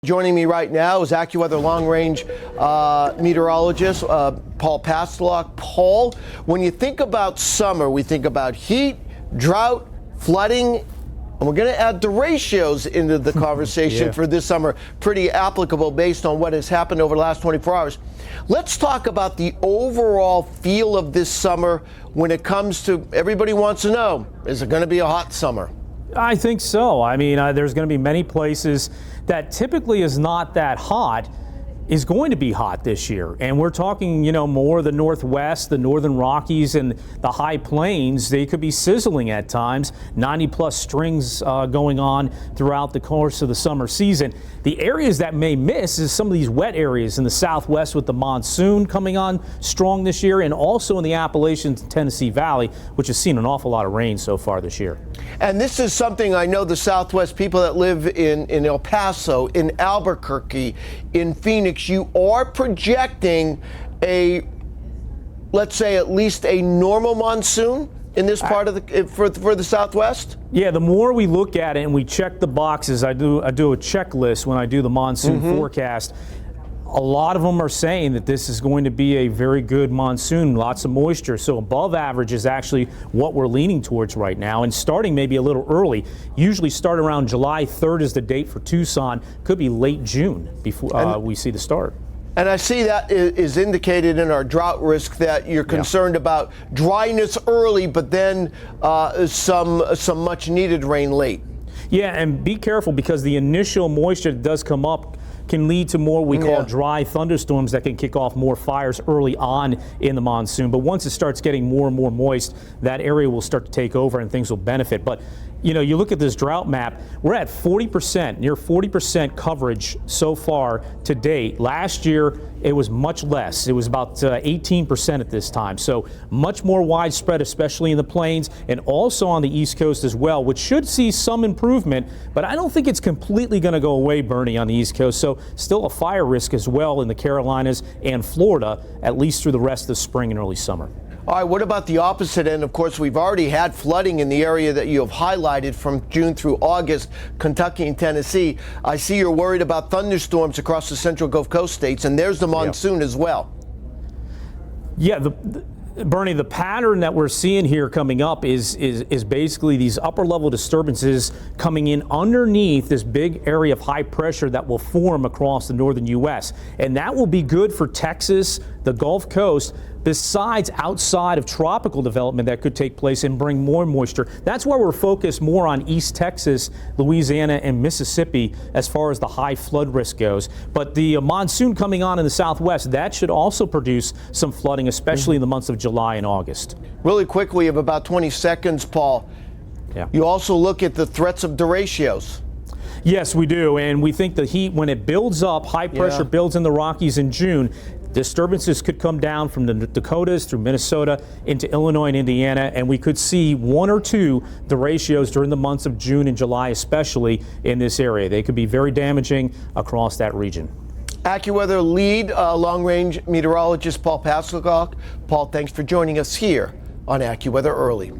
Joining me right now is AccuWeather long-range meteorologist Paul Pastelok. Paul, when you think about summer, we think about heat, drought, flooding, and we're going to add the ratios into the conversation for this summer. Pretty applicable based on what has happened over the last 24 hours. Let's talk about the overall feel of this summer when it comes to, everybody wants to know, is it going to be a hot summer? I think so. I mean, there's going to be many places that typically is not that hot is going to be hot this year. And we're talking, more the Northwest, the Northern Rockies, and the high plains. They could be sizzling at times, 90-plus strings going on throughout the course of the summer season. The areas that may miss is some of these wet areas in the Southwest with the monsoon coming on strong this year, and also in the Appalachians and Tennessee Valley, which has seen an awful lot of rain so far this year. And this is something I know the Southwest people that live in El Paso, in Albuquerque, in Phoenix, you are projecting let's say at least a normal monsoon in this part of for the Southwest? Yeah, the more we look at it and we check the boxes, I do a checklist when I do the monsoon forecast. A lot of them are saying that this is going to be a very good monsoon, lots of moisture. So above average is actually what we're leaning towards right now, and starting maybe a little early. Usually start around July 3rd is the date for Tucson. Could be late June before we see the start. And I see that is indicated in our drought risk that you're concerned about dryness early, but then some much needed rain late. Yeah, and be careful because the initial moisture that does come up can lead to more we call dry thunderstorms that can kick off more fires early on in the monsoon. But once it starts getting more and more moist, that area will start to take over and things will benefit. But you look at this drought map, we're at 40%, near 40% coverage so far to date. Last year, it was much less. It was about 18% at this time. So much more widespread, especially in the plains and also on the East Coast as well, which should see some improvement. But I don't think it's completely going to go away, Bernie, on the East Coast. So still a fire risk as well in the Carolinas and Florida, at least through the rest of the spring and early summer. All right, what about the opposite end? Of course, we've already had flooding in the area that you have highlighted from June through August, Kentucky and Tennessee. I see you're worried about thunderstorms across the central Gulf Coast states, and there's the monsoon as well. Yeah, Bernie, the pattern that we're seeing here coming up is basically these upper level disturbances coming in underneath this big area of high pressure that will form across the northern U.S. And that will be good for Texas, the Gulf Coast, besides outside of tropical development that could take place and bring more moisture. That's why we're focused more on East Texas, Louisiana, and Mississippi as far as the high flood risk goes. But the monsoon coming on in the Southwest, that should also produce some flooding, especially in the months of July and August. Really quickly, we have about 20 seconds, Paul. Yeah. You also look at the threats of derechos. Yes, we do. And we think the heat, when it builds up, high pressure builds in the Rockies in June, disturbances could come down from the Dakotas through Minnesota into Illinois and Indiana, and we could see one or two derechos during the months of June and July, especially in this area. They could be very damaging across that region. AccuWeather lead long-range meteorologist Paul Pastelok. Paul, thanks for joining us here on AccuWeather Early.